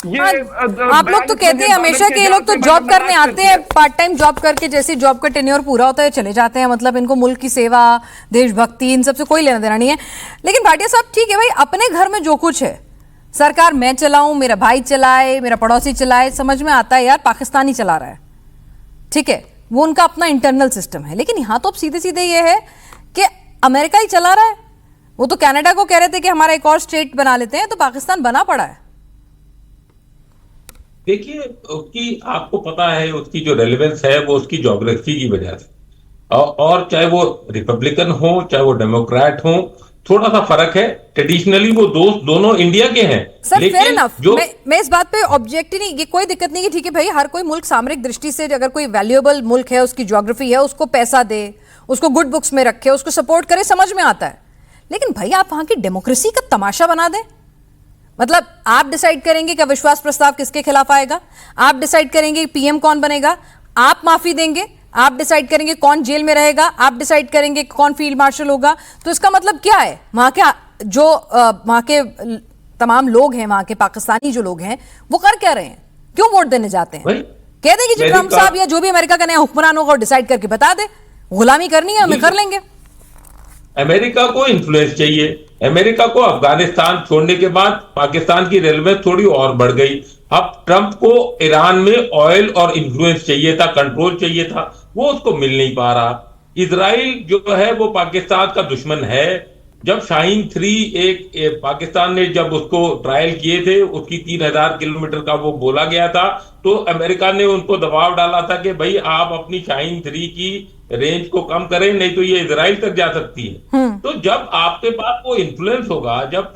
ये आप लोग तो कहते हैं हमेशा कि ये लोग तो जॉब करने आते हैं, पार्ट टाइम जॉब करके, जैसे जॉब का टेन्योर पूरा होता है चले जाते हैं, मतलब इनको मुल्क की सेवा, देशभक्ति, इन सबसे कोई लेना देना नहीं है। लेकिन भाटिया साहब ठीक है भाई, अपने घर में जो कुछ है सरकार मैं चलाऊं, मेरा भाई चलाए, मेरा पड़ोसी चलाए, समझ में आता है यार पाकिस्तानी चला रहा है, ठीक है, वो उनका अपना इंटरनल सिस्टम है। लेकिन यहाँ तो अब सीधे सीधे ये है कि अमेरिका ही चला रहा है। वो तो कनाडा को कह रहे थे कि हमारा एक और स्टेट बना लेते हैं, तो पाकिस्तान बना पड़ा है। देखिए, उसकी आपको पता है उसकी जो रेलेवेंस है वो उसकी ज्योग्राफी की वजह से, और चाहे वो रिपब्लिकन हो चाहे वो डेमोक्रेट हो, थोड़ा सा फर्क है। ट्रेडिशनली वो दोनों इंडिया के हैं। सर फेयर लेकिन इनफ, जो मैं इस बात पे ऑब्जेक्ट ही नहीं, ये कोई दिक्कत नहीं कि ठीक है भाई, हर कोई मुल्क सामरिक दृष्टि से अगर कोई वैल्यूएबल मुल्क है, उसकी ज्योग्राफी है, उसको पैसा दे, उसको गुड बुक्स में रखे, उसको सपोर्ट करे, समझ में आता है। लेकिन भाई आप वहां की डेमोक्रेसी का तमाशा बना दें। मतलब आप डिसाइड करेंगे कि अविश्वास प्रस्ताव किसके खिलाफ आएगा, आप डिसाइड करेंगे पीएम कौन बनेगा, आप माफी देंगे, आप डिसाइड करेंगे कौन जेल में रहेगा, आप डिसाइड करेंगे कौन फील्ड मार्शल होगा। तो इसका मतलब क्या है, वहां के जो वहां के तमाम लोग हैं, वहां के पाकिस्तानी जो लोग हैं, वो कर क्या रहे हैं, क्यों वोट देने जाते हैं? कह देंगे जी ट्रंप साहब या जो भी अमेरिका का नया हुक्मरान होगा डिसाइड करके बता दे, गुलामी करनी है हमें कर लेंगे। अमेरिका को इन्फ्लुएंस चाहिए। अमेरिका को अफगानिस्तान छोड़ने के बाद पाकिस्तान की रेलेवेंस थोड़ी और बढ़ गई। अब ट्रंप को ईरान में ऑयल और इन्फ्लुएंस चाहिए था, कंट्रोल चाहिए था, वो उसको मिल नहीं पा रहा। इजराइल जो है वो पाकिस्तान का दुश्मन है। जब शाहीन 3 एक पाकिस्तान ने जब उसको ट्रायल किए थे, उसकी 3000 किलोमीटर का वो बोला गया था, तो अमेरिका ने उनको दबाव डाला था कि भाई आप अपनी शाहीन 3 की रेंज को कम करें, नहीं तो ये इजराइल तक जा सकती है। तो जब आपके पास वो इन्फ्लुएंस होगा, जब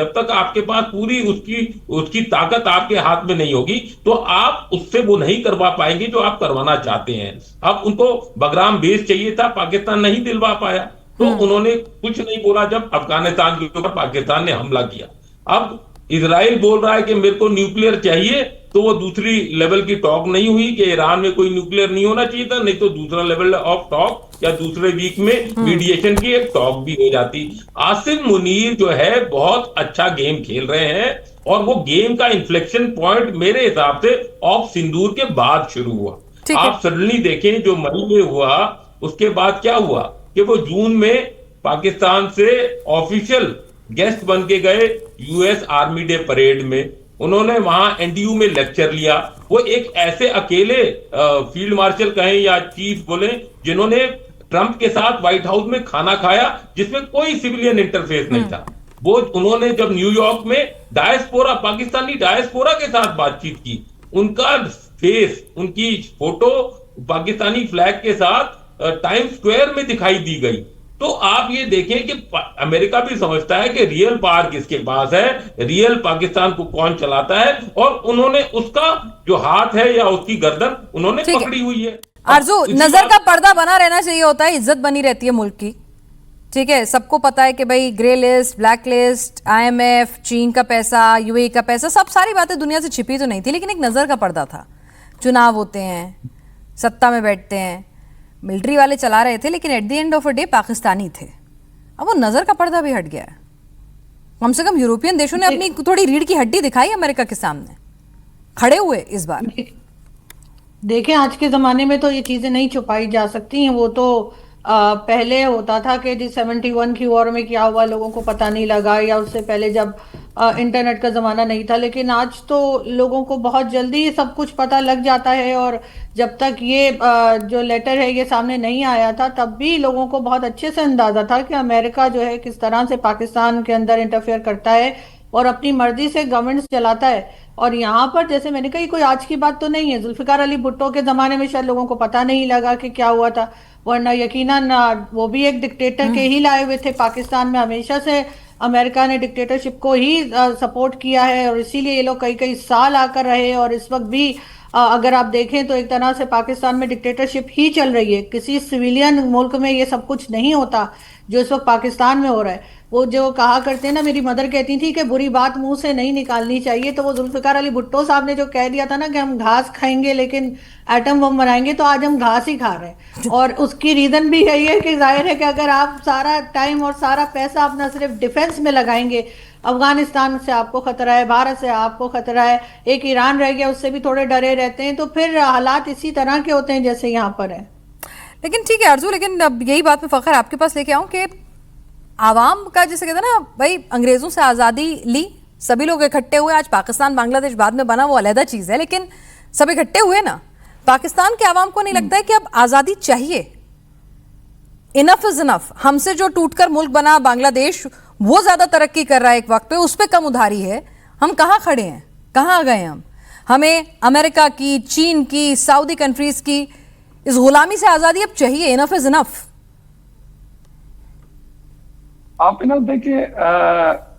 तक आपके पास पूरी उसकी ताकत आपके हाथ में नहीं होगी, तो आप उससे वो नहीं करवा पाएंगे जो आप करवाना चाहते हैं। अब उनको बगराम बेस चाहिए था, पाकिस्तान नहीं दिलवा पाया, तो उन्होंने कुछ नहीं बोला जब अफगानिस्तान के ऊपर पाकिस्तान ने हमला किया। अब इजराइल बोल रहा है कि मेरे को न्यूक्लियर चाहिए, तो वो दूसरी लेवल की टॉक नहीं हुई कि ईरान में कोई न्यूक्लियर नहीं होना चाहिए था, नहीं तो दूसरा लेवल ऑफ टॉक या दूसरे वीक में मीडिएशन की एक टॉक भी हो जाती। आसिम मुनीर जो है बहुत अच्छा गेम खेल रहे हैं, और वो गेम का इन्फ्लेक्शन पॉइंट मेरे हिसाब से ऑफ सिंदूर के बाद शुरू हुआ। आप सडनली देखें जो मई में हुआ, उसके बाद क्या हुआ कि वो जून में पाकिस्तान से ऑफिशियल गेस्ट बन के गए यूएस आर्मी डे परेड में। उन्होंने वहां एनडीयू में लेक्चर लिया। वो एक ऐसे अकेले फील्ड मार्शल कहें या चीफ बोले जिन्होंने ट्रंप के साथ व्हाइट हाउस में खाना खाया, जिसमें कोई सिविलियन इंटरफेस नहीं था। वो उन्होंने जब न्यूयॉर्क में डायस्पोरा, पाकिस्तानी डायस्पोरा के साथ बातचीत की, उनका फेस, उनकी फोटो पाकिस्तानी फ्लैग के साथ टाइम स्क्वायर में दिखाई दी गई। तो आप ये देखें कि अमेरिका भी समझता है कि रियल पावर किसके पास है, रियल पाकिस्तान को कौन चलाता है, और उन्होंने उसका जो हाथ है या उसकी गर्दन उन्होंने पकड़ी हुई है। आरजू, नजर का पर्दा बना रहना चाहिए होता है, इज्जत बनी रहती है मुल्क की, ठीक है, सबको पता है कि भाई grey list, black list, IMF, चीन का पैसा, UAE का पैसा, सब सारी बातें दुनिया से छिपी तो नहीं थी, लेकिन एक नजर का पर्दा था। चुनाव होते हैं, सत्ता में बैठते हैं, मिलिट्री वाले चला रहे थे, लेकिन at the end of a day Pakistani थे। अब वो नजर का पर्दा भी हट गया है। कम से कम यूरोपियन देशों ने अपनी थोड़ी रीढ़ की हड्डी दिखाई अमेरिका के सामने, खड़े हुए इस बार। देखें, आज के ज़माने में तो ये चीज़ें नहीं छुपाई जा सकती हैं। वो तो पहले होता था कि जी 71 की वॉर में क्या हुआ लोगों को पता नहीं लगा, या उससे पहले जब इंटरनेट का ज़माना नहीं था। लेकिन आज तो लोगों को बहुत जल्दी ये सब कुछ पता लग जाता है, और जब तक ये जो लेटर है ये सामने नहीं आया था, तब भी लोगों को बहुत अच्छे से अंदाज़ा था कि अमेरिका जो है किस तरह से पाकिस्तान के अंदर इंटरफेयर करता है और अपनी मर्जी से गवर्नमेंट चलाता है। और यहाँ पर जैसे मैंने कहा, कोई आज की बात तो नहीं है। जुल्फिकार अली भुट्टो के ज़माने में शायद लोगों को पता नहीं लगा कि क्या हुआ था, वरना यकीनन वो भी एक डिक्टेटर के ही लाए हुए थे। पाकिस्तान में हमेशा से अमेरिका ने डिक्टेटरशिप को ही सपोर्ट किया है, और इसीलिए ये लोग कई कई साल आकर रहे। और इस वक्त भी अगर आप देखें तो एक तरह से पाकिस्तान में डिक्टेटरशिप ही चल रही है। किसी सिविलियन मुल्क में ये सब कुछ नहीं होता जो इस वक्त पाकिस्तान में हो रहा है। वो जो कहा करते हैं ना, मेरी मदर कहती थी कि बुरी बात मुंह से नहीं निकालनी चाहिए, तो वो जुल्फिकार अली भुट्टो साहब ने जो कह दिया था ना कि हम घास खाएंगे लेकिन एटम बम बनाएंगे, तो आज हम घास ही खा रहे हैं। और उसकी रीजन भी यही है कि जाहिर है कि अगर आप सारा टाइम और सारा पैसा अपना सिर्फ डिफेंस में लगाएंगे, अफगानिस्तान से आपको खतरा है, भारत से आपको खतरा है, एक ईरान रह गया उससे भी थोड़े डरे रहते हैं, तो फिर हालात इसी तरह के होते हैं जैसे यहाँ पर है। लेकिन ठीक है आरजू, लेकिन अब यही बात मैं फखर आपके पास लेके आऊं कि आवाम का जैसे कहते हैं ना भाई, अंग्रेजों से आज़ादी ली, सभी लोग इकट्ठे हुए, आज पाकिस्तान बांग्लादेश बाद में बना वो अलहदा चीज़ है, लेकिन सब इकट्ठे हुए ना। पाकिस्तान के आवाम को नहीं लगता है कि अब आज़ादी चाहिए? Enough is enough. हमसे जो टूटकर मुल्क बना बांग्लादेश, वो ज्यादा तरक्की कर रहा है एक वक्त पे, उस पर कम उधारी है। हम कहाँ खड़े हैं, कहाँ आ गए हम? हमें अमेरिका की, चीन की, सऊदी कंट्रीज की इस गुलामी से आजादी अब चाहिए। Enough is enough. आप ना देखिए,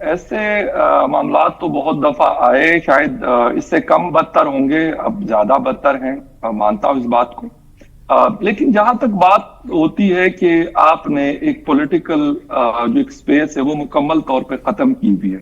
ऐसे मामला तो बहुत दफा आए, शायद इससे कम बदतर होंगे, अब ज्यादा बदतर हैं, मानता हूं इस बात को। लेकिन जहां तक बात होती है कि आपने एक पॉलिटिकल जो एक स्पेस है वो मुकम्मल तौर पे खत्म की हुई है,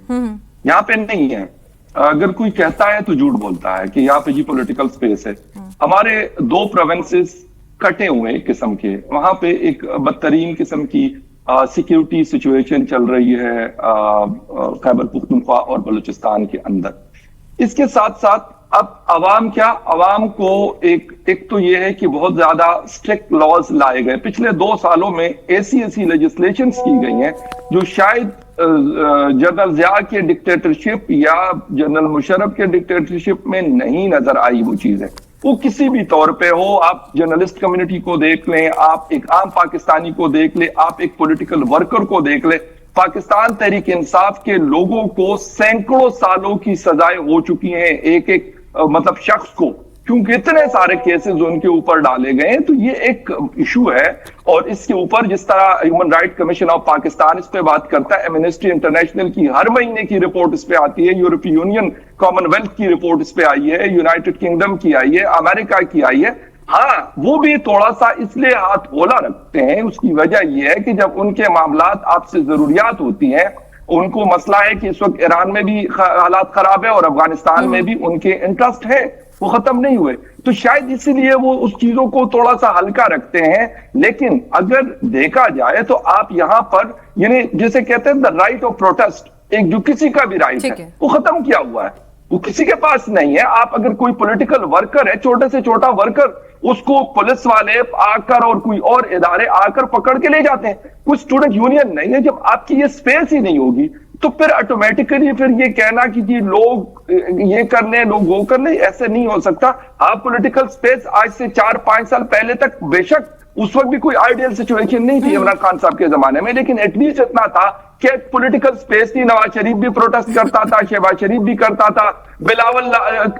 यहाँ पे नहीं है। अगर कोई कहता है तो झूठ बोलता है कि यहाँ पे जी पॉलिटिकल स्पेस है। हमारे 2 प्रोविंसेस कटे हुए एक किस्म के, वहां पे एक बदतरीन किस्म की सिक्योरिटी सिचुएशन चल रही है खैबर पख्तूनख्वा और बलूचिस्तान के अंदर। इसके साथ साथ अब अवाम क्या, अवाम को एक तो ये है कि बहुत ज्यादा स्ट्रिक्ट लॉज लाए गए। पिछले 2 सालों में ऐसी लेजिस्लेशन की गई हैं जो शायद जनरल जिया के डिक्टेटरशिप या जनरल मुशर्रफ के डिक्टेटरशिप में नहीं नजर आई वो चीजें। वो किसी भी तौर पे हो, आप जर्नलिस्ट कम्युनिटी को देख लें, आप एक आम पाकिस्तानी को देख लें, आप एक पॉलिटिकल वर्कर को देख लें, पाकिस्तान तहरीक इंसाफ के लोगों को सैकड़ों सालों की सजाएं हो चुकी हैं एक मतलब शख्स को, क्योंकि इतने सारे केसेस उनके ऊपर डाले गए हैं। तो ये एक इशू है। और इसके ऊपर जिस तरह human right commission of Pakistan इस पे बात करता है, एमनेस्टी इंटरनेशनल की हर महीने की रिपोर्ट इस पे आती है, यूरोपीय यूनियन कॉमनवेल्थ की रिपोर्ट इस पे आई है, यूनाइटेड किंगडम की आई है, अमेरिका की आई है। हाँ, वो भी थोड़ा सा इसलिए हाथ खोला रखते हैं, उसकी वजह यह है कि जब उनके मामलात आपसे जरूरियात होती हैं, उनको मसला है कि इस वक्त ईरान में भी हालात खराब है और अफगानिस्तान में भी उनके इंटरेस्ट है, वो खत्म नहीं हुए, तो शायद इसीलिए वो उस चीजों को थोड़ा सा हल्का रखते हैं। लेकिन अगर देखा जाए तो आप यहाँ पर यानी जैसे कहते हैं द राइट ऑफ प्रोटेस्ट, एक जो किसी का भी राइट है वो खत्म किया हुआ है, वो किसी के पास नहीं है। आप अगर कोई पॉलिटिकल वर्कर है, छोटे से छोटा वर्कर, उसको पुलिस वाले आकर और कोई और इदारे आकर पकड़ के ले जाते हैं। कुछ स्टूडेंट यूनियन नहीं है। जब आपकी ये स्पेस ही नहीं होगी तो फिर ऑटोमेटिकली फिर ये कहना कि जी लोग ये कर ले, लोग वो कर ले, ऐसे नहीं हो सकता। आप पॉलिटिकल स्पेस आज से 4-5 साल पहले तक, बेशक उस वक्त भी कोई आइडियल सिचुएशन नहीं थी इमरान खान साहब के जमाने में, लेकिन एटलीस्ट इतना था कि पॉलिटिकल स्पेस थी। नवाज शरीफ भी प्रोटेस्ट करता था, शहबाज शरीफ भी करता था, बिलावल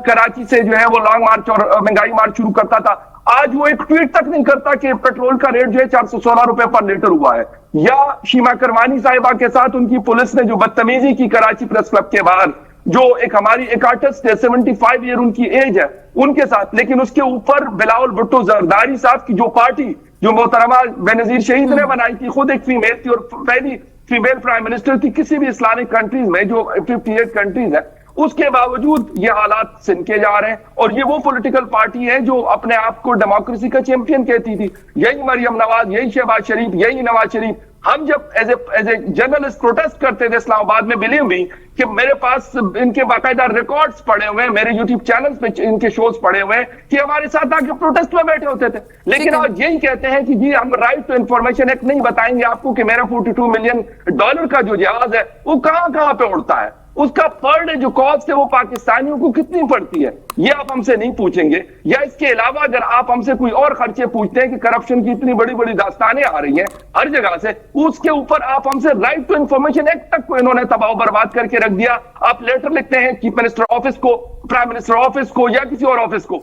कराची से जो है वो लॉन्ग मार्च और महंगाई मार्च शुरू करता था। आज वो एक ट्वीट तक नहीं करता कि पेट्रोल का रेट जो है 416 रुपए पर लीटर हुआ है। या शीमा करवानी साहिबा के साथ उनकी पुलिस ने जो बदतमीजी की कराची प्रेस क्लब के बाहर, जो एक हमारी एक आर्टिस्ट है, 75 ईयर उनकी एज है, उनके साथ। लेकिन उसके ऊपर बिलावल भुट्टो जरदारी साहब की जो पार्टी, जो मोहतरमा बेनजीर शहीद ने बनाई थी, खुद एक फीमेल थी और पहली फीमेल प्राइम मिनिस्टर थी किसी भी इस्लामिक कंट्रीज में, जो 58 कंट्रीज है, उसके बावजूद ये हालात सिनके जा रहे हैं। और ये वो पॉलिटिकल पार्टी है जो अपने आप को डेमोक्रेसी का चैंपियन कहती थी। यही मरियम नवाज, यही शहबाज शरीफ, यही नवाज शरीफ। हम जब एज ए जर्नलिस्ट प्रोटेस्ट करते थे इस्लामाबाद में, बिलीव मी कि मेरे पास इनके बाकायदा रिकॉर्ड्स पड़े हुए हैं, मेरे यूट्यूब चैनल पे इनके शोज पड़े हुए हैं कि हमारे साथ आके प्रोटेस्ट में बैठे होते थे। लेकिन आज यही कहते हैं कि जी हम राइट टू इंफॉर्मेशन एक्ट नहीं बताएंगे आपको कि मेरा $42 मिलियन का जो जहाज है वो कहां पे उड़ता है, उसका पर डे जो कॉस्ट है वो पाकिस्तानियों को कितनी पड़ती है, ये आप हमसे नहीं पूछेंगे। या इसके अलावा अगर आप हमसे कोई और खर्चे पूछते हैं कि करप्शन की इतनी बड़ी बड़ी दास्तानें आ रही हैं हर जगह से, उसके ऊपर आप हमसे राइट टू इंफॉर्मेशन एक्ट तक को इन्होंने तबाह बर्बाद करके रख दिया। आप लेटर लिखते हैं चीफ मिनिस्टर ऑफिस को, प्राइम मिनिस्टर ऑफिस को या किसी और ऑफिस को,